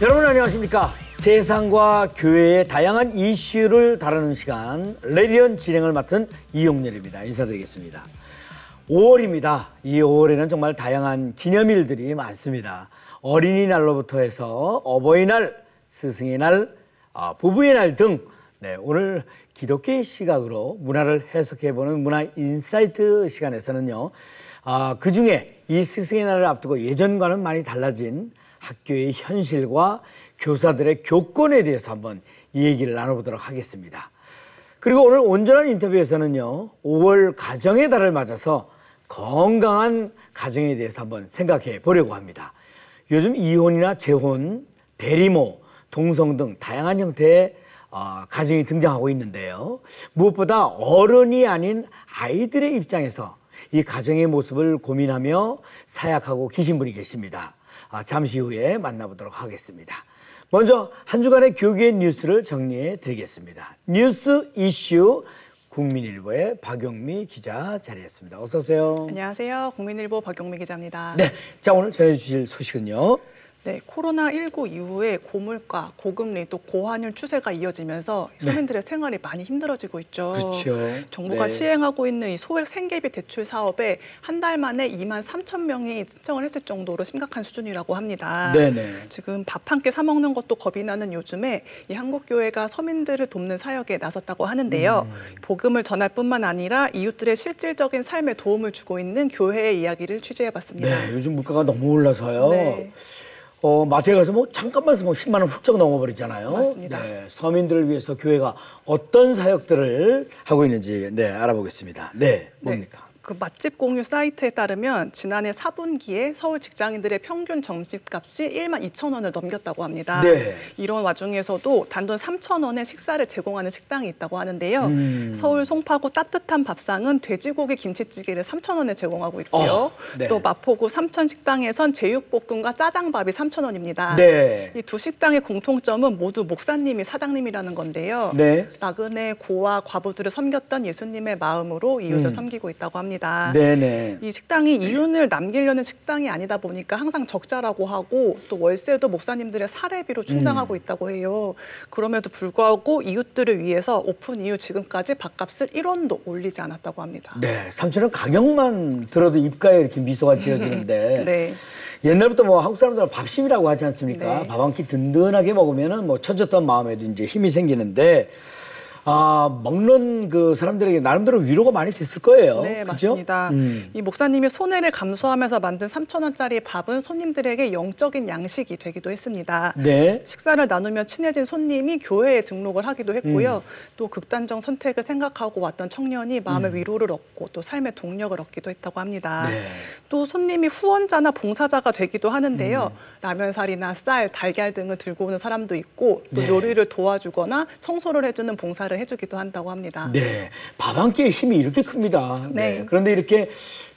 여러분 안녕하십니까? 세상과 교회의 다양한 이슈를 다루는 시간 레디언 진행을 맡은 이용렬입니다. 인사드리겠습니다. 5월입니다. 이 5월에는 정말 다양한 기념일들이 많습니다. 어린이날로부터 해서 어버이날, 스승의 날, 부부의 날 등 오늘 기독교의 시각으로 문화를 해석해보는 문화 인사이트 시간에서는요. 그중에 이 스승의 날을 앞두고 예전과는 많이 달라진 학교의 현실과 교사들의 교권에 대해서 한번 이 얘기를 나눠보도록 하겠습니다. 그리고 오늘 온전한 인터뷰에서는요. 5월 가정의 달을 맞아서 건강한 가정에 대해서 한번 생각해 보려고 합니다. 요즘 이혼이나 재혼, 대리모, 동성 등 다양한 형태의 가정이 등장하고 있는데요. 무엇보다 어른이 아닌 아이들의 입장에서 이 가정의 모습을 고민하며 사역하고 계신 분이 계십니다. 잠시 후에 만나보도록 하겠습니다. 먼저 한 주간의 교계 뉴스를 정리해 드리겠습니다. 뉴스 이슈 국민일보의 박용미 기자 자리했습니다. 어서 오세요. 안녕하세요. 국민일보 박용미 기자입니다. 네, 자 오늘 전해주실 소식은요. 네, 코로나19 이후에 고물가, 고금리, 또 고환율 추세가 이어지면서 서민들의 생활이 많이 힘들어지고 있죠. 그렇죠. 정부가 시행하고 있는 이 소액 생계비 대출 사업에 한 달 만에 2만 3천 명이 신청을 했을 정도로 심각한 수준이라고 합니다. 네네. 지금 밥 한 끼 사 먹는 것도 겁이 나는 요즘에 이 한국교회가 서민들을 돕는 사역에 나섰다고 하는데요. 복음을 전할 뿐만 아니라 이웃들의 실질적인 삶에 도움을 주고 있는 교회의 이야기를 취재해봤습니다. 네, 요즘 물가가 너무 올라서요. 네. 마트에 가서 잠깐만 10만 원 훌쩍 넘어버리잖아요. 맞습니다. 네, 서민들을 위해서 교회가 어떤 사역들을 하고 있는지 알아보겠습니다. 네, 뭡니까? 그 맛집 공유 사이트에 따르면 지난해 4분기에 서울 직장인들의 평균 점심값이 1만 2천 원을 넘겼다고 합니다. 네. 이런 와중에서도 단돈 3천 원의 식사를 제공하는 식당이 있다고 하는데요. 서울 송파구 따뜻한 밥상은 돼지고기 김치찌개를 3천 원에 제공하고 있고요. 네. 또 마포구 삼천식당에선 제육볶음과 짜장밥이 3천 원입니다. 네. 이 두 식당의 공통점은 모두 목사님이 사장님이라는 건데요. 네. 나그네 고아 과부들을 섬겼던 예수님의 마음으로 이웃을 섬기고 있다고 합니다. 네네. 이 식당이 이윤을 남기려는 식당이 아니다 보니까 항상 적자라고 하고 또 월세도 목사님들의 사례비로 충당하고 있다고 해요. 그럼에도 불구하고 이웃들을 위해서 오픈 이후 지금까지 밥값을 1원도 올리지 않았다고 합니다. 네, 삼촌은 가격만 들어도 입가에 이렇게 미소가 지어지는데 네. 옛날부터 한국 사람들은 밥심이라고 하지 않습니까? 네. 밥 한 끼 든든하게 먹으면은 처졌던 마음에도 이제 힘이 생기는데 먹는 그 사람들에게 나름대로 위로가 많이 됐을 거예요. 네, 그죠? 맞습니다. 이 목사님이 손해를 감수하면서 만든 3천 원짜리 밥은 손님들에게 영적인 양식이 되기도 했습니다. 네. 식사를 나누며 친해진 손님이 교회에 등록을 하기도 했고요. 또 극단적 선택을 생각하고 왔던 청년이 마음의 위로를 얻고 또 삶의 동력을 얻기도 했다고 합니다. 네. 또 손님이 후원자나 봉사자가 되기도 하는데요. 라면사리나 쌀, 달걀 등을 들고 오는 사람도 있고 또 네. 요리를 도와주거나 청소를 해주는 봉사를 해주기도 한다고 합니다. 네, 밥 한 끼의 힘이 이렇게 큽니다. 네. 그런데 이렇게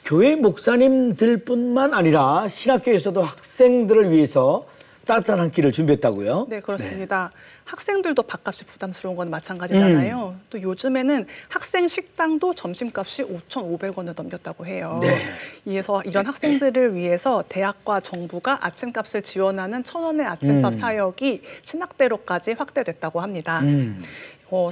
교회 목사님들뿐만 아니라 신학교에서도 학생들을 위해서 따뜻한 한 끼를 준비했다고요? 네, 그렇습니다. 학생들도 밥값이 부담스러운 건 마찬가지잖아요. 또 요즘에는 학생 식당도 점심값이 5,500원을 넘겼다고 해요. 네. 이에서 이런 학생들을 위해서 대학과 정부가 아침값을 지원하는 1,000원의 아침밥 사역이 신학대로까지 확대됐다고 합니다.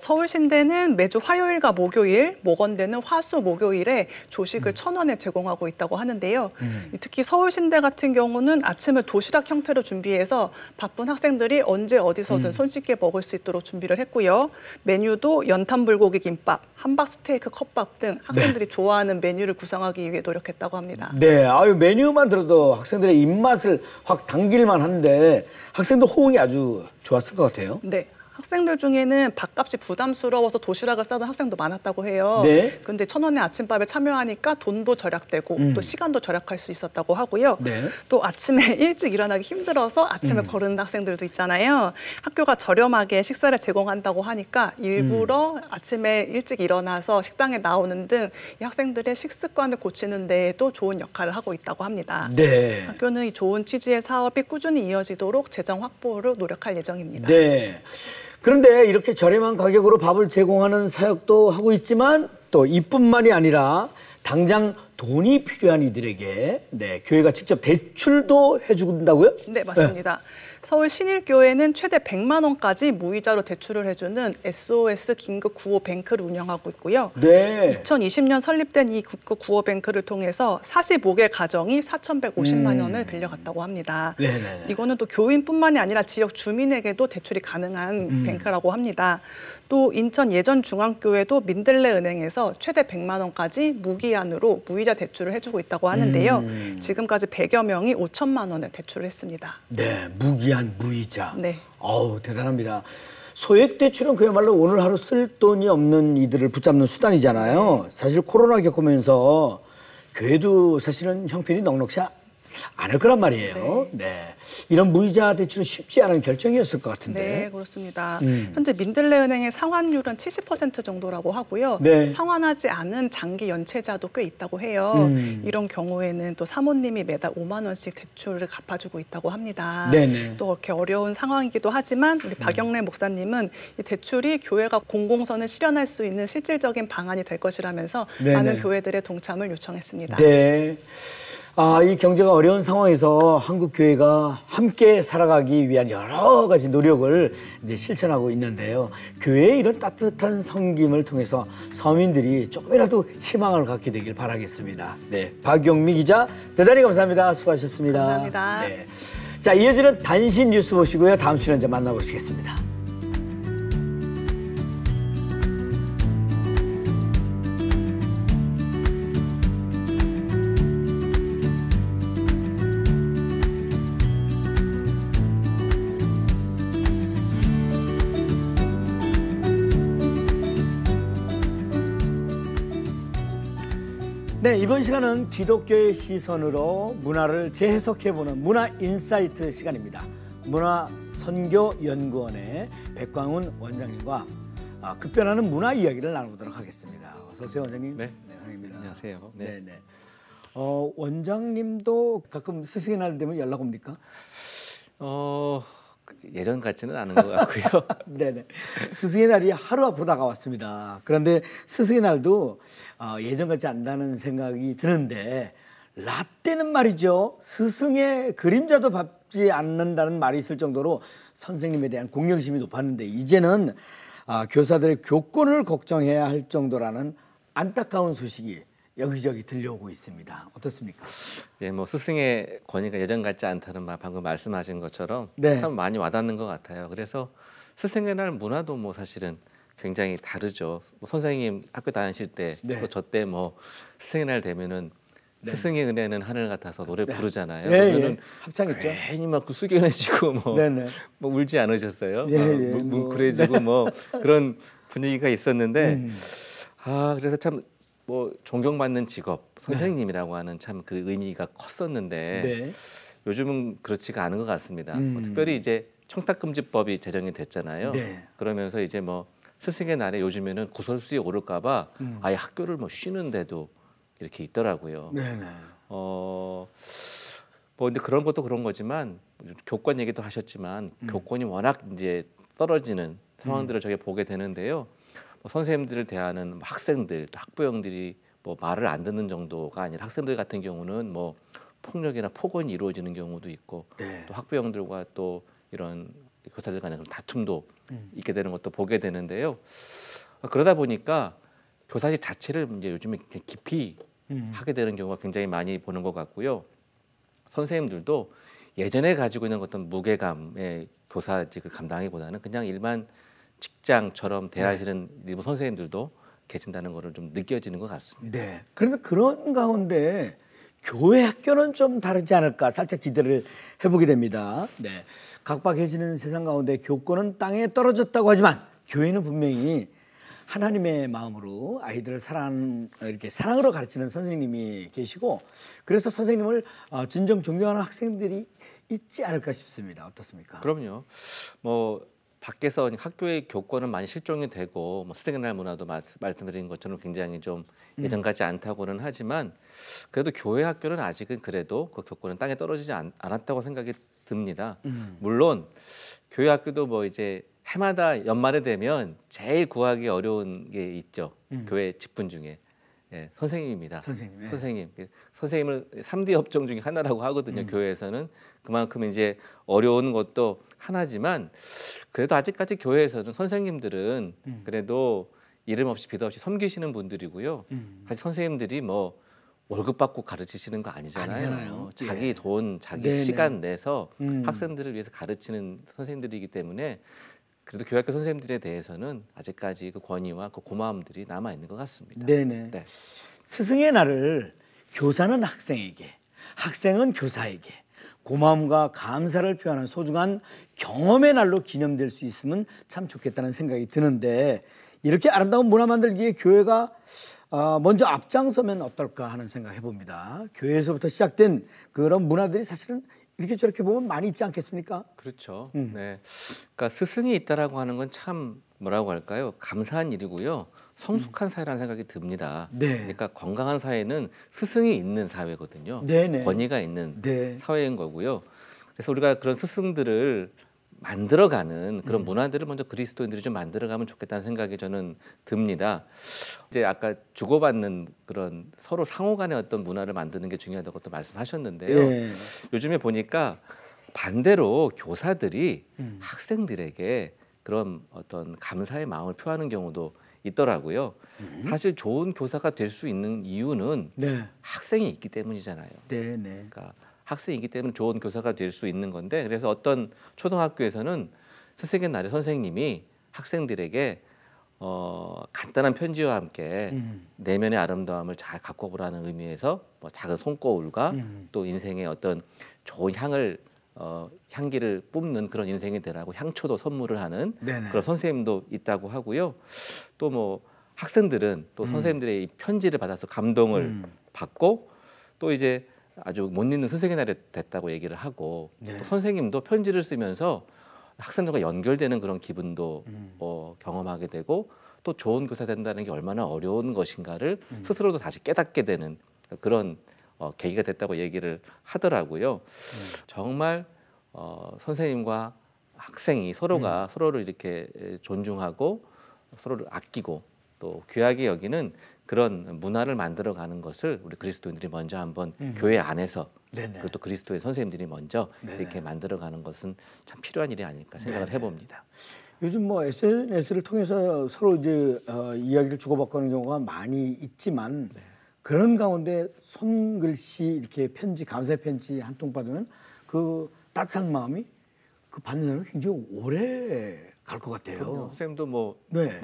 서울신대는 매주 화요일과 목요일, 모건대는 화수, 목요일에 조식을 1,000원에 제공하고 있다고 하는데요. 특히 서울신대 같은 경우는 아침을 도시락 형태로 준비해서 바쁜 학생들이 언제 어디서든 손쉽게 먹을 수 있도록 준비를 했고요. 메뉴도 연탄불고기 김밥, 함박 스테이크 컵밥 등 학생들이 좋아하는 메뉴를 구성하기 위해 노력했다고 합니다. 네, 메뉴만 들어도 학생들의 입맛을 확 당길만 한데 학생들 호응이 아주 좋았을 것 같아요. 네. 학생들 중에는 밥값이 부담스러워서 도시락을 싸던 학생도 많았다고 해요. 네. 근데 1,000원의 아침밥에 참여하니까 돈도 절약되고 또 시간도 절약할 수 있었다고 하고요. 네. 또 아침에 일찍 일어나기 힘들어서 아침에 거르는 학생들도 있잖아요. 학교가 저렴하게 식사를 제공한다고 하니까 일부러 아침에 일찍 일어나서 식당에 나오는 등 이 학생들의 식습관을 고치는 데에도 좋은 역할을 하고 있다고 합니다. 네. 학교는 이 좋은 취지의 사업이 꾸준히 이어지도록 재정 확보로 노력할 예정입니다. 네. 그런데 이렇게 저렴한 가격으로 밥을 제공하는 사역도 하고 있지만 또 이뿐만이 아니라 당장 돈이 필요한 이들에게 교회가 직접 대출도 해준다고요? 네, 맞습니다. 서울 신일교회는 최대 100만 원까지 무이자로 대출을 해주는 SOS 긴급 구호 뱅크를 운영하고 있고요. 네. 2020년 설립된 이 긴급 구호 뱅크를 통해서 45개 가정이 4,150만 원을 빌려갔다고 합니다. 네네. 이거는 또 교인뿐만이 아니라 지역 주민에게도 대출이 가능한 뱅크라고 합니다. 또 인천 예전중앙교회도 민들레은행에서 최대 100만 원까지 무기한으로 무이자 대출을 해주고 있다고 하는데요. 지금까지 100여 명이 5천만 원을 대출을 했습니다. 네, 무기한 무이자. 네. 어우, 대단합니다. 소액 대출은 그야말로 오늘 하루 쓸 돈이 없는 이들을 붙잡는 수단이잖아요. 사실 코로나 겪으면서 교회도 사실은 형편이 넉넉지 않을 거란 말이에요. 네. 이런 무이자 대출은 쉽지 않은 결정이었을 것 같은데. 네, 그렇습니다. 현재 민들레은행의 상환율은 70% 정도라고 하고요. 네. 상환하지 않은 장기 연체자도 꽤 있다고 해요. 이런 경우에는 또 사모님이 매달 5만 원씩 대출을 갚아주고 있다고 합니다. 네네. 또 이렇게 어려운 상황이기도 하지만 우리 박영래 목사님은 이 대출이 교회가 공공선을 실현할 수 있는 실질적인 방안이 될 것이라면서 네네. 많은 교회들의 동참을 요청했습니다. 네. 이 경제가 어려운 상황에서 한국 교회가 함께 살아가기 위한 여러 가지 노력을 이제 실천하고 있는데요. 교회의 이런 따뜻한 섬김을 통해서 서민들이 조금이라도 희망을 갖게 되길 바라겠습니다. 네, 박용미 기자 대단히 감사합니다. 수고하셨습니다. 감사합니다. 네. 자, 이어지는 단신 뉴스 보시고요. 다음 출연자 만나보시겠습니다. 네, 이번 시간은 기독교의 시선으로 문화를 재해석해보는 문화 인사이트 시간입니다. 문화선교연구원의 백광훈 원장님과 급변하는 문화 이야기를 나눠보도록 하겠습니다. 어서 오세요, 원장님. 네, 환영입니다. 안녕하세요. 네, 네. 원장님도 가끔 스승의 날 되면 연락 옵니까? 예전 같지는 않은 것 같고요. 네네. 스승의 날이 하루 앞으로 다가왔습니다. 그런데 스승의 날도 예전 같지 않다는 생각이 드는데 라떼는 말이죠. 스승의 그림자도 밟지 않는다는 말이 있을 정도로 선생님에 대한 공경심이 높았는데 이제는 교사들의 교권을 걱정해야 할 정도라는 안타까운 소식이 여기저기 들려오고 있습니다. 어떻습니까? 예, 뭐 스승의 권위가 예전 같지 않다는 말 방금 말씀하신 것처럼 네. 참 많이 와닿는 것 같아요. 그래서 스승의 날 문화도 뭐 사실은 굉장히 다르죠. 뭐 선생님 학교 다니실 때 또 네. 저 때 뭐 스승의 날 되면은 스승의 은혜는 하늘 같아서 노래 부르잖아요. 네, 그러면은 예. 합창했죠. 괜히 막 숙연해지고 뭐, 네네. 뭐 울지 않으셨어요? 예, 막 예, 뭉클해지고 뭐 그런 분위기가 있었는데 그래서 참 뭐 존경받는 직업 선생님이라고 하는 참 그 의미가 컸었는데 네. 요즘은 그렇지가 않은 것 같습니다. 뭐 특별히 이제 청탁금지법이 제정이 됐잖아요. 네. 그러면서 이제 뭐 스승의 날에 요즘에는 구설수에 오를까봐 아예 학교를 뭐 쉬는데도 이렇게 있더라고요. 네네. 뭐 근데 그런 것도 그런 거지만 교권 얘기도 하셨지만 교권이 워낙 이제 떨어지는 상황들을 저희가 보게 되는데요. 뭐 선생님들을 대하는 학생들 또 학부형들이 뭐 말을 안 듣는 정도가 아니라 학생들 같은 경우는 뭐 폭력이나 폭언이 이루어지는 경우도 있고 네. 또 학부형들과 또 이런 교사들 간의 그런 다툼도 있게 되는 것도 보게 되는데요. 그러다 보니까 교사직 자체를 이제 요즘에 깊이 하게 되는 경우가 굉장히 많이 보는 것 같고요. 선생님들도 예전에 가지고 있는 어떤 무게감의 교사직을 감당하기보다는 그냥 일반 직장처럼 대하시는 일부 선생님들도 계신다는 것을 좀 느껴지는 것 같습니다. 네. 그런데 그런 가운데 교회 학교는 좀 다르지 않을까 살짝 기대를 해보게 됩니다. 네. 각박해지는 세상 가운데 교권은 땅에 떨어졌다고 하지만 교회는 분명히 하나님의 마음으로 아이들을 이렇게 사랑으로 가르치는 선생님이 계시고 그래서 선생님을 진정 존경하는 학생들이 있지 않을까 싶습니다. 어떻습니까? 그럼요. 뭐 밖에서 학교의 교권은 많이 실종이 되고 뭐 스승의 날 문화도 말씀드린 것처럼 굉장히 좀 예전 같지 않다고는 하지만 그래도 교회 학교는 아직은 그래도 그 교권은 땅에 떨어지지 않았다고 생각이 듭니다. 물론 교회 학교도 뭐 이제 해마다 연말에 되면 제일 구하기 어려운 게 있죠. 교회 직분 중에 예, 선생님입니다. 선생님. 예. 선생님. 선생님을 3D 업종 중에 하나라고 하거든요. 교회에서는. 그만큼 이제 어려운 것도 하나지만 그래도 아직까지 교회에서는 선생님들은 그래도 이름 없이 비도 없이 섬기시는 분들이고요. 사실 선생님들이 뭐 월급 받고 가르치시는 거 아니잖아요. 자기 예. 돈, 자기 네네. 시간 내서 학생들을 위해서 가르치는 선생님들이기 때문에 그래도 교회학교 선생님들에 대해서는 아직까지 그 권위와 그 고마움들이 남아 있는 것 같습니다. 네네. 네. 스승의 날을 교사는 학생에게, 학생은 교사에게 고마움과 감사를 표하는 소중한 경험의 날로 기념될 수 있으면 참 좋겠다는 생각이 드는데 이렇게 아름다운 문화 만들기에 교회가 먼저 앞장서면 어떨까 하는 생각 해봅니다. 교회에서부터 시작된 그런 문화들이 사실은 이렇게 저렇게 보면 많이 있지 않겠습니까? 그렇죠. 네. 그러니까 스승이 있다라고 하는 건 참 뭐라고 할까요? 감사한 일이고요. 성숙한 사회라는 생각이 듭니다. 네. 그러니까 건강한 사회는 스승이 있는 사회거든요. 네네. 권위가 있는 네. 사회인 거고요. 그래서 우리가 그런 스승들을 만들어가는 그런 문화들을 먼저 그리스도인들이 좀 만들어가면 좋겠다는 생각이 저는 듭니다. 이제 아까 주고받는 그런 서로 상호간의 어떤 문화를 만드는 게 중요하다고 또 말씀하셨는데요. 예. 요즘에 보니까 반대로 교사들이 학생들에게 그런 어떤 감사의 마음을 표하는 경우도 있더라고요. 사실 좋은 교사가 될 수 있는 이유는 네. 학생이 있기 때문이잖아요. 네네. 그러니까 학생이기 때문에 좋은 교사가 될 수 있는 건데 그래서 어떤 초등학교에서는 스승의 날에 선생님이 학생들에게 간단한 편지와 함께 내면의 아름다움을 잘 갖고 오라는 의미에서 뭐 작은 손거울과 또 인생의 어떤 좋은 향기를 뿜는 그런 인생이 되라고 향초도 선물을 하는 네네. 그런 선생님도 있다고 하고요. 또 뭐 학생들은 또 선생님들의 이 편지를 받아서 감동을 받고 또 이제 아주 못 잊는 스승의 날이 됐다고 얘기를 하고 네. 또 선생님도 편지를 쓰면서 학생들과 연결되는 그런 기분도 경험하게 되고 또 좋은 교사 된다는 게 얼마나 어려운 것인가를 스스로도 다시 깨닫게 되는 그런 계기가 됐다고 얘기를 하더라고요. 정말 선생님과 학생이 서로가 서로를 이렇게 존중하고 서로를 아끼고 또 귀하게 여기는 그런 문화를 만들어가는 것을 우리 그리스도인들이 먼저 한번 교회 안에서 네네. 그리고 또 그리스도의 선생님들이 먼저 네네. 이렇게 만들어가는 것은 참 필요한 일이 아닐까 생각을 해봅니다. 요즘 뭐 SNS를 통해서 서로 이제 이야기를 주고받고 하는 경우가 많이 있지만 그런 가운데 손글씨 이렇게 편지, 감사 편지 한 통 받으면 그 따뜻한 마음이 그 받는 사람이 굉장히 오래 갈 것 같아요. 선생님도 뭐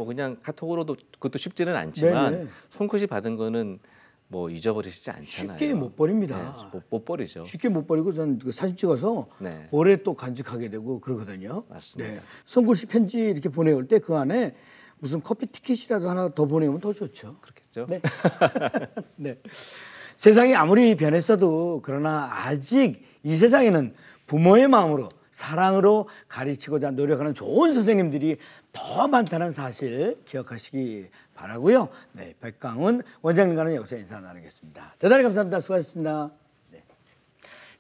그냥 카톡으로도 그것도 쉽지는 않지만 네네. 손글씨 받은 거는 뭐 잊어버리시지 않잖아요. 쉽게 못 버립니다. 네, 못 버리죠. 쉽게 못 버리고 전 그 사진 찍어서 네. 오래 또 간직하게 되고 그러거든요. 맞습니다. 네. 손글씨 편지 이렇게 보내올 때 그 안에 무슨 커피 티켓이라도 하나 더 보내오면 더 좋죠. 그렇겠죠. 네. 네. 세상이 아무리 변했어도 그러나 아직 이 세상에는 부모의 마음으로 사랑으로 가르치고자 노력하는 좋은 선생님들이 더 많다는 사실 기억하시기 바라고요. 네, 백강훈 원장님과는 여기서 인사 나누겠습니다. 대단히 감사합니다. 수고하셨습니다. 네.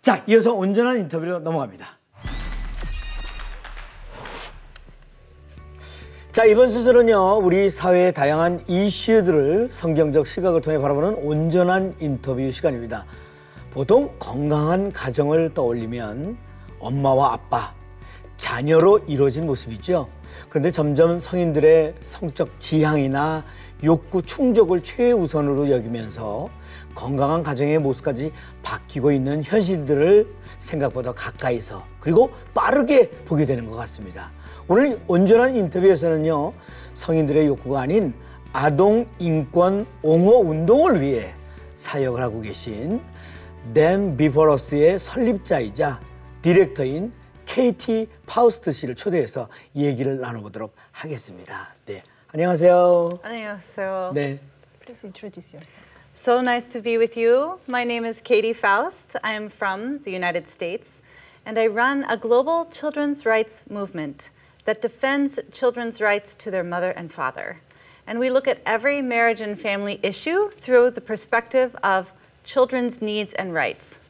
자, 이어서 온전한 인터뷰로 넘어갑니다. 자, 이번 순서는요, 우리 사회의 다양한 이슈들을 성경적 시각을 통해 바라보는 온전한 인터뷰 시간입니다. 보통 건강한 가정을 떠올리면 엄마와 아빠, 자녀로 이루어진 모습이죠. 그런데 점점 성인들의 성적 지향이나 욕구 충족을 최우선으로 여기면서 건강한 가정의 모습까지 바뀌고 있는 현실들을 생각보다 가까이서 그리고 빠르게 보게 되는 것 같습니다. 오늘 온전한 인터뷰에서는요, 성인들의 욕구가 아닌 아동 인권 옹호 운동을 위해 사역을 하고 계신 Them Before Us의 설립자이자 디렉터인 KT 파우스트 씨를 초대해서 얘기를 나눠보도록 하겠습니다. 네, 안녕하세요. 안녕하세요. 네, Please introduce yourself. So nice to be with you. My name is Katie Faust. I am from the United States, and I run a global children's rights movement that defends children's rights to their mother and father. And we look at every marriage and family issue through the perspective of children's needs and rights.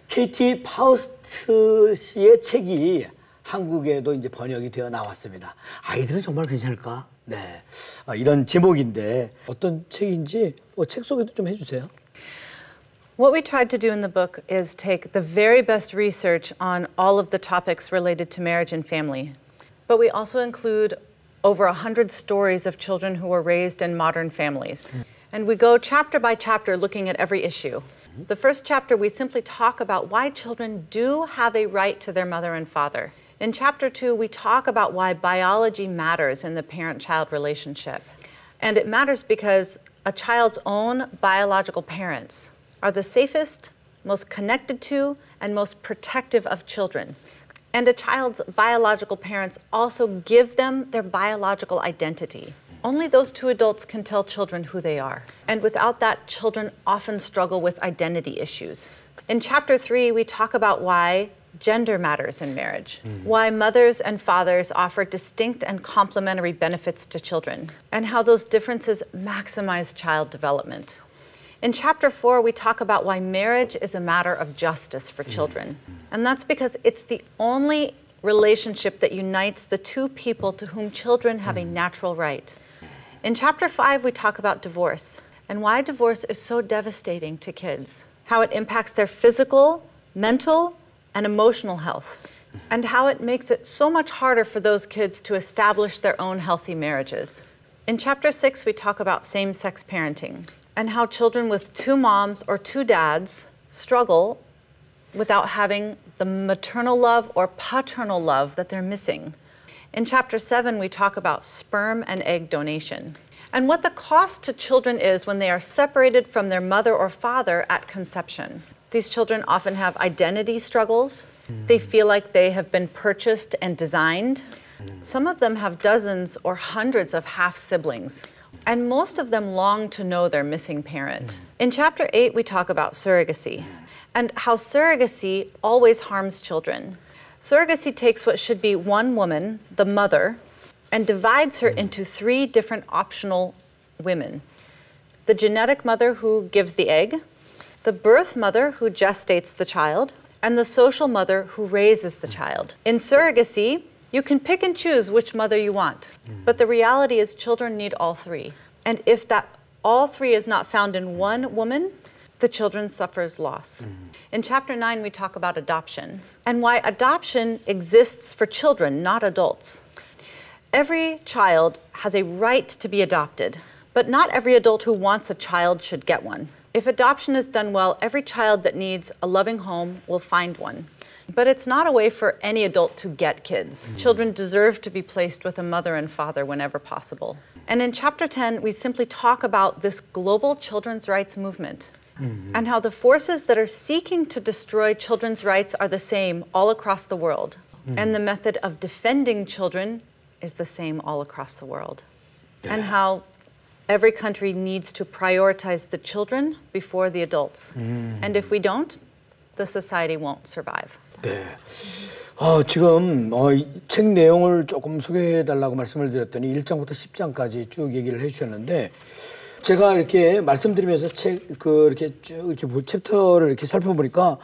KT 파우스트 씨의 책이 한국에도 이제 번역이 되어 나왔습니다. 아이들은 정말 괜찮을까? 네, 이런 제목인데 어떤 책인지 책 소개도 좀 해주세요. What we tried to do in the book is take the very best research on all of the topics related to marriage and family. But we also include over 100 stories of children who were raised in modern families. And we go chapter by chapter looking at every issue. The first chapter, we simply talk about why children do have a right to their mother and father. In chapter 2, we talk about why biology matters in the parent-child relationship. And it matters because a child's own biological parents are the safest, most connected to, and most protective of children. And a child's biological parents also give them their biological identity. Only those two adults can tell children who they are. And without that, children often struggle with identity issues. In chapter 3, we talk about why gender matters in marriage, why mothers and fathers offer distinct and complementary benefits to children, and how those differences maximize child development. In chapter 4, we talk about why marriage is a matter of justice for children. And that's because it's the only relationship that unites the two people to whom children have a natural right. In chapter 5, we talk about divorce and why divorce is so devastating to kids, how it impacts their physical, mental, and emotional health, and how it makes it so much harder for those kids to establish their own healthy marriages. In chapter 6, we talk about same-sex parenting and how children with two moms or two dads struggle without having the maternal love or paternal love that they're missing. In chapter 7, we talk about sperm and egg donation and what the cost to children is when they are separated from their mother or father at conception. These children often have identity struggles. They feel like they have been purchased and designed. Some of them have dozens or hundreds of half-siblings. And most of them long to know their missing parent. In chapter 8, we talk about surrogacy and how surrogacy always harms children. Surrogacy takes what should be one woman, the mother, and divides her into 3 different optional women. The genetic mother who gives the egg, the birth mother who gestates the child, and the social mother who raises the child. In surrogacy, you can pick and choose which mother you want, but the reality is children need all 3. And if that all 3 is not found in one woman, the children suffers loss. In chapter 9, we talk about adoption and why adoption exists for children, not adults. Every child has a right to be adopted, but not every adult who wants a child should get one. If adoption is done well, every child that needs a loving home will find one. But it's not a way for any adult to get kids. Children deserve to be placed with a mother and father whenever possible. And in chapter 10, we simply talk about this global children's rights movement and how the forces that are seeking to destroy children's rights are the same all across the world. And the method of defending children is the same all across the world. And how every country needs to prioritize the children before the adults. And if we don't, the society won't survive. 네. 지금 이 책 내용을 조금 소개해달라고 말씀을 드렸더니 1장부터 10장까지 쭉 얘기를 해주셨는데 제가 이렇게 말씀드리면서 이렇게 쭉 이렇게 챕터를 이렇게 살펴보니까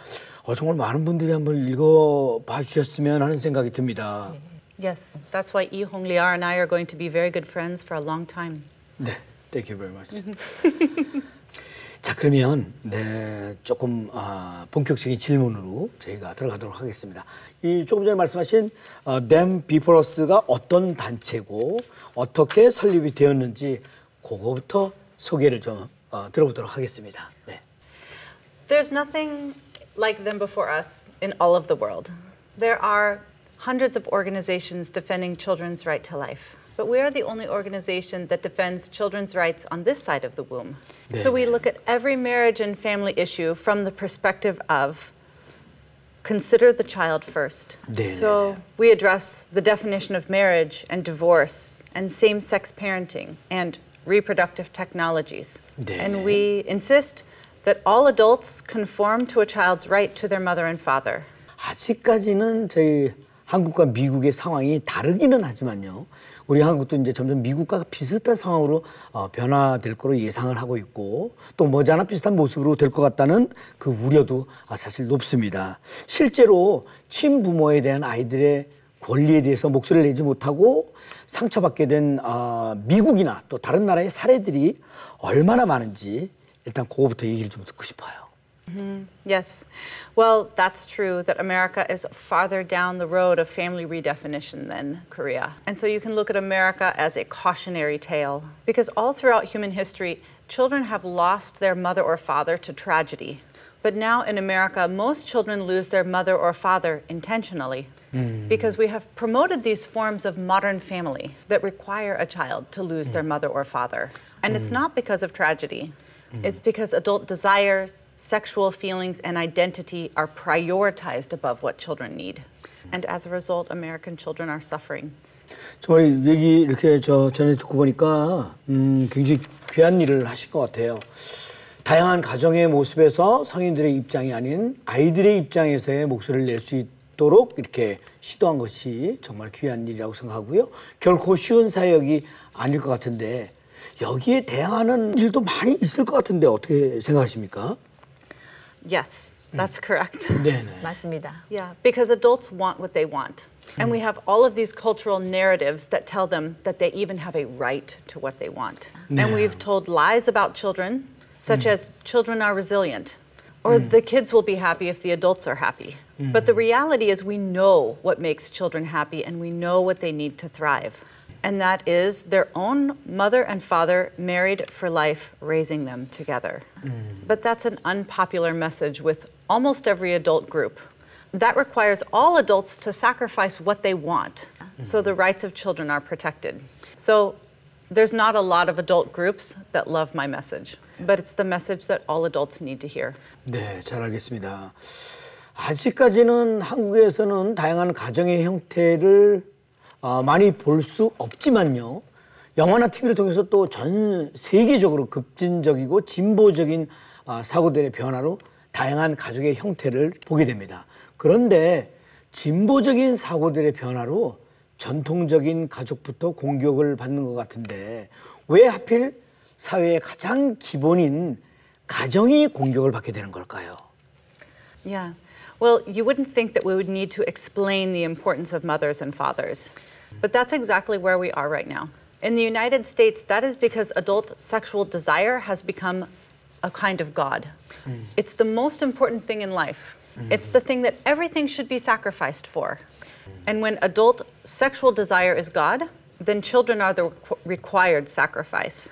정말 많은 분들이 한번 읽어봐 주셨으면 하는 생각이 듭니다. Yes, that's why Lee Hong Liar and I are going to be very good friends for a long time. 네, thank you very much. 자, 그러면 조금 본격적인 질문으로 저희가 들어가도록 하겠습니다. 조금 전에 말씀하신 Them Before Us가 어떤 단체고 어떻게 설립이 되었는지 그거부터 소개를 좀 들어보도록 하겠습니다. 네. There's nothing like Them Before Us in all of the world. There are hundreds of organizations defending children's right to life. But we are the only organization that defends children's rights on this side of the womb. 네. So we look at every marriage and family issue from the perspective of consider the child first. 네. So we address the definition of marriage and divorce and same-sex parenting and reproductive technologies. 네. And we insist that all adults conform to a child's right to their mother and father. 아직까지는 저희 한국과 미국의 상황이 다르기는 하지만요. 우리 한국도 이제 점점 미국과 비슷한 상황으로 변화될 거로 예상을 하고 있고 또 머지않아 비슷한 모습으로 될 것 같다는 그 우려도 사실 높습니다. 실제로 친부모에 대한 아이들의 권리에 대해서 목소리를 내지 못하고 상처받게 된 미국이나 또 다른 나라의 사례들이 얼마나 많은지 일단 그거부터 얘기를 좀 듣고 싶어요. Yes. Well, that's true that America is farther down the road of family redefinition than Korea. And so you can look at America as a cautionary tale because all throughout human history, children have lost their mother or father to tragedy. But now in America, most children lose their mother or father intentionally because we have promoted these forms of modern family that require a child to lose their mother or father. And it's not because of tragedy. It's because adult desires, sexual feelings, and identity are prioritized above what children need. And as a result, American children are suffering. 정말 얘기 이렇게 전에 듣고 보니까 굉장히 귀한 일을 하실 것 같아요. 다양한 가정의 모습에서 성인들의 입장이 아닌 아이들의 입장에서의 목소리를 낼 수 있도록 이렇게 시도한 것이 정말 귀한 일이라고 생각하고요. 결코 쉬운 사역이 아닐 것 같은데 여기에 대항하는 일도 많이 있을 것 같은데 어떻게 생각하십니까? Yes, that's correct. 네네. 맞습니다. Yeah, because adults want what they want. And we have all of these cultural narratives that tell them that they even have a right to what they want. And we've told lies about children, such as children are resilient, or the kids will be happy if the adults are happy. But the reality is we know what makes children happy and we know what they need to thrive. And that is their own mother and father married for life, raising them together. But that's an unpopular message with almost every adult group. That requires all adults to sacrifice what they want, so the rights of children are protected. So there's not a lot of adult groups that love my message, but it's the message that all adults need to hear. 네, 잘 알겠습니다. 아직까지는 한국에서는 다양한 가정의 형태를 많이 볼 수 없지만요. 영화나 TV를 통해서 또 전 세계적으로 급진적이고 진보적인 사고들의 변화로 다양한 가족의 형태를 보게 됩니다. 그런데 진보적인 사고들의 변화로 전통적인 가족부터 공격을 받는 것 같은데 왜 하필 사회의 가장 기본인 가정이 공격을 받게 되는 걸까요? Yeah. Well, you wouldn't think that we would need to explain the importance of mothers and fathers. But that's exactly where we are right now. In the United States, that is because adult sexual desire has become a kind of God. It's the most important thing in life. It's the thing that everything should be sacrificed for. And when adult sexual desire is God, then children are the required sacrifice.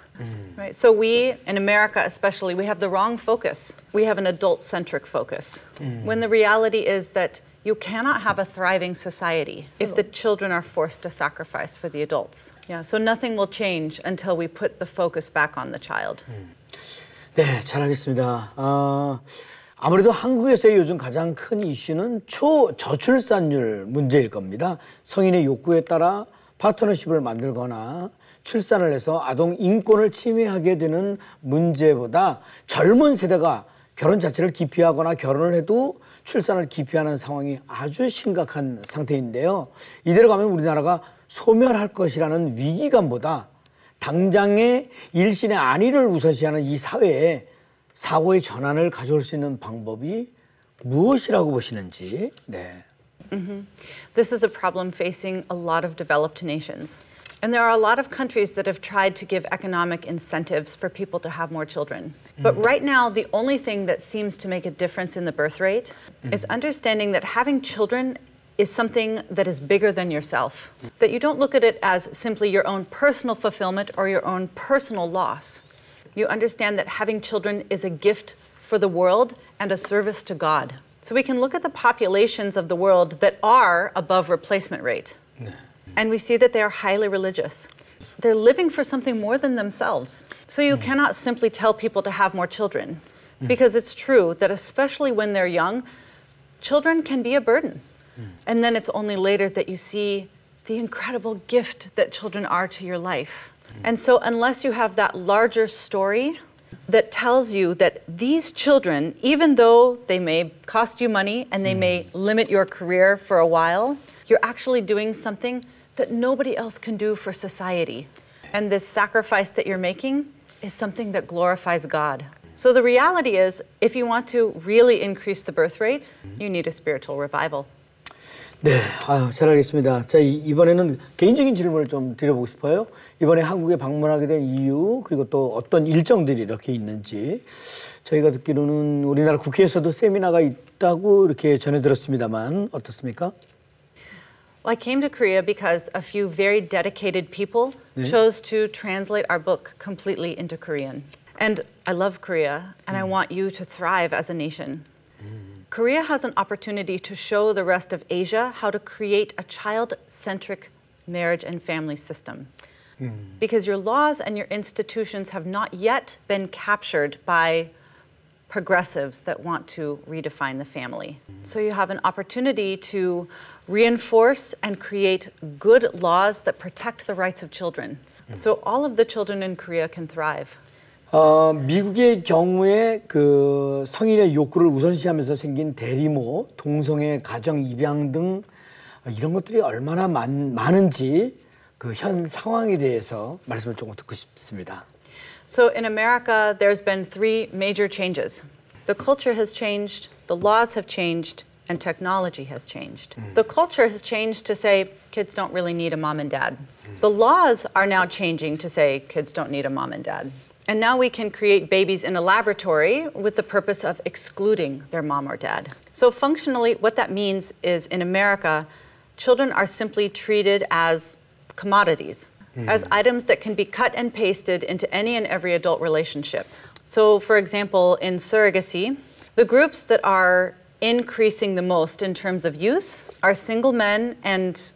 Right? So we, in America especially, we have the wrong focus. We have an adult-centric focus. When the reality is that you cannot have a thriving society if the children are forced to sacrifice for the adults. Yeah, so nothing will change until we put the focus back on the child. 네, 잘 알겠습니다. 아무래도 한국에서의 요즘 가장 큰 이슈는 저출산율 문제일 겁니다. 성인의 욕구에 따라 파트너십을 만들거나 출산을 해서 아동 인권을 침해하게 되는 문제보다 젊은 세대가 결혼 자체를 기피하거나 결혼을 해도 출산을 기피하는 상황이 아주 심각한 상태인데요. 이대로 가면 우리나라가 소멸할 것이라는 위기감보다 당장의 일신의 안위를 우선시하는 이 사회에 사고의 전환을 가져올 수 있는 방법이 무엇이라고 보시는지. 네. This is a problem facing a lot of developed nations. And there are a lot of countries that have tried to give economic incentives for people to have more children. But right now, the only thing that seems to make a difference in the birth rate is understanding that having children is something that is bigger than yourself. That you don't look at it as simply your own personal fulfillment or your own personal loss. You understand that having children is a gift for the world and a service to God. So we can look at the populations of the world that are above replacement rate. And we see that they are highly religious. They're living for something more than themselves. So you cannot simply tell people to have more children. Because it's true that especially when they're young, children can be a burden. And then it's only later that you see the incredible gift that children are to your life. And so unless you have that larger story that tells you that these children, even though they may cost you money and they may limit your career for a while, you're actually doing something that nobody else can do for society. And this sacrifice that you're making is something that glorifies God. So the reality is, if you want to really increase the birth rate, you need a spiritual revival. 네, 아유, 잘 알겠습니다. 자, 이번에는 개인적인 질문을 좀 드려보고 싶어요. 이번에 한국에 방문하게 된 이유, 그리고 또 어떤 일정들이 이렇게 있는지. 저희가 듣기로는 우리나라 국회에서도 세미나가 있다고 이렇게 전해 들었습니다만 어떻습니까? Well, I came to Korea because a few very dedicated people chose to translate our book completely into Korean. And I love Korea, and I want you to thrive as a nation. Korea has an opportunity to show the rest of Asia how to create a child-centric marriage and family system. Because your laws and your institutions have not yet been captured by progressives that want to redefine the family. So you have an opportunity to reinforce and create good laws that protect the rights of children. So all of the children in Korea can thrive. 미국의 경우에 그 성인의 욕구를 우선시하면서 생긴 대리모, 동성애, 가정 입양 등 이런 것들이 얼마나 많은지 그 현 상황에 대해서 말씀을 조금 듣고 싶습니다. So in America, there's been three major changes. The culture has changed, the laws have changed, and technology has changed. The culture has changed to say kids don't really need a mom and dad. The laws are now changing to say kids don't need a mom and dad. And now we can create babies in a laboratory with the purpose of excluding their mom or dad. So functionally, what that means is in America, children are simply treated as commodities, as items that can be cut and pasted into any and every adult relationship. So for example, in surrogacy, the groups that are increasing the most in terms of use are single men and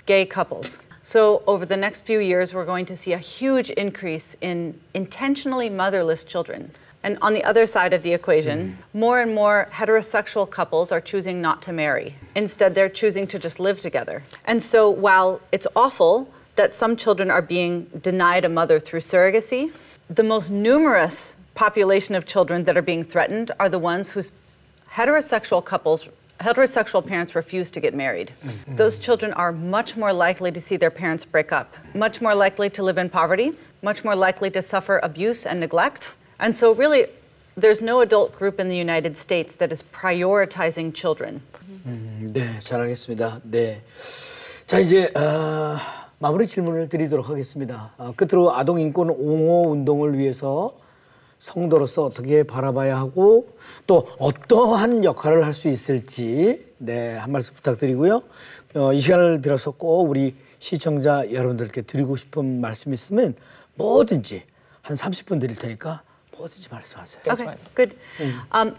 gay couples. So over the next few years, we're going to see a huge increase in intentionally motherless children. And on the other side of the equation, more and more heterosexual couples are choosing not to marry. Instead, they're choosing to just live together. And so while it's awful that some children are being denied a mother through surrogacy, the most numerous population of children that are being threatened are the ones whose heterosexual parents refuse to get married. Those children are much more likely to see their parents break up, much more likely to live in poverty, much more likely to suffer abuse and neglect. And so really, there's no adult group in the United States that is prioritizing children. 네, 잘 알겠습니다. 네. 자, 이제 마무리 질문을 드리도록 하겠습니다. 끝으로 아동 인권 옹호 운동을 위해서 성도로서 어떻게 바라봐야 하고 또 어떠한 역할을 할 수 있을지 네, 한 말씀 부탁드리고요. 이 시간을 빌어서 꼭 우리 시청자 여러분들께 드리고 싶은 말씀이 있으면 뭐든지 한 30분 드릴 테니까 뭐든지 말씀하세요. Okay, good.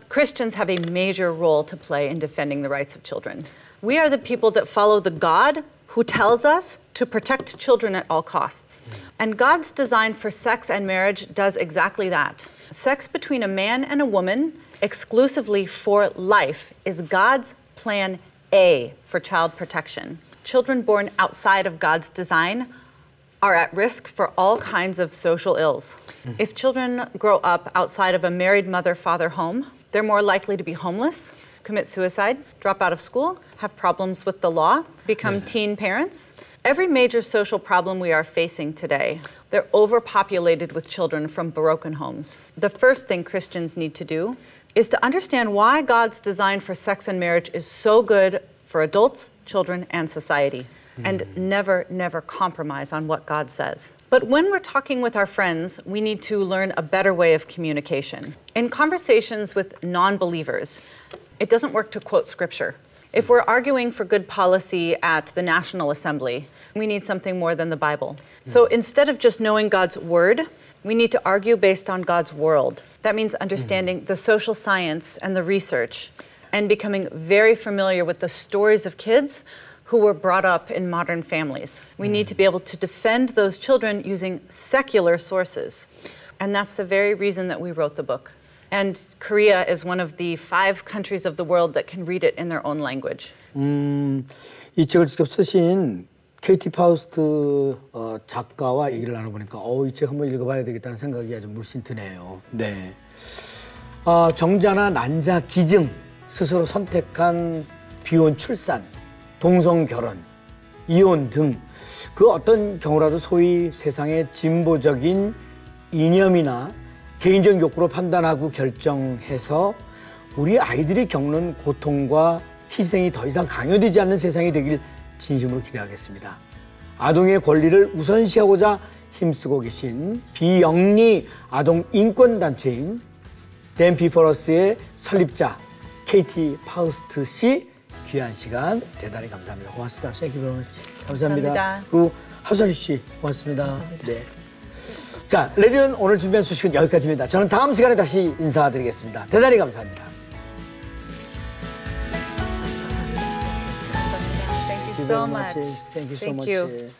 Christians have a major role to play in defending the rights of children. We are the people that follow the God who tells us to protect children at all costs. And God's design for sex and marriage does exactly that. Sex between a man and a woman exclusively for life is God's plan A for child protection. Children born outside of God's design are at risk for all kinds of social ills. If children grow up outside of a married mother-father home, they're more likely to be homeless, commit suicide, drop out of school, have problems with the law, become teen parents. Every major social problem we are facing today, they're overpopulated with children from broken homes. The first thing Christians need to do is to understand why God's design for sex and marriage is so good for adults, children, and society. And never, never compromise on what God says. But when we're talking with our friends, we need to learn a better way of communication. In conversations with non-believers, it doesn't work to quote scripture. If we're arguing for good policy at the National Assembly, we need something more than the Bible. So instead of just knowing God's word, we need to argue based on God's world. That means understanding the social science and the research and becoming very familiar with the stories of kids who were brought up in modern families. We need to be able to defend those children using secular sources. And that's the very reason that we wrote the book. And Korea is one of the 5 countries of the world that can read it in their own language. 이 책을 직접 쓰신 케이티 파우스트 작가와 얘기를 나눠보니까 이 책 한번 읽어봐야 되겠다는 생각이 아주 물씬 드네요. 네. 정자나 난자 기증, 스스로 선택한 비혼 출산, 동성 결혼, 이혼 등 그 어떤 경우라도 소위 세상의 진보적인 이념이나 개인적 욕구로 판단하고 결정해서 우리 아이들이 겪는 고통과 희생이 더 이상 강요되지 않는 세상이 되길 진심으로 기대하겠습니다. 아동의 권리를 우선시하고자 힘쓰고 계신 비영리 아동 인권 단체인 Them Before Us의 설립자 케이티 파우스트 씨 귀한 시간 대단히 감사합니다. 고맙습니다. Thank you very much. 감사합니다. 감사합니다. 그리고 하선희 씨 고맙습니다. 네. 자, 레디언 오늘 준비한 소식은 여기까지입니다. 저는 다음 시간에 다시 인사드리겠습니다. 대단히 감사합니다. Thank you so much. Thank you so Thank much. you.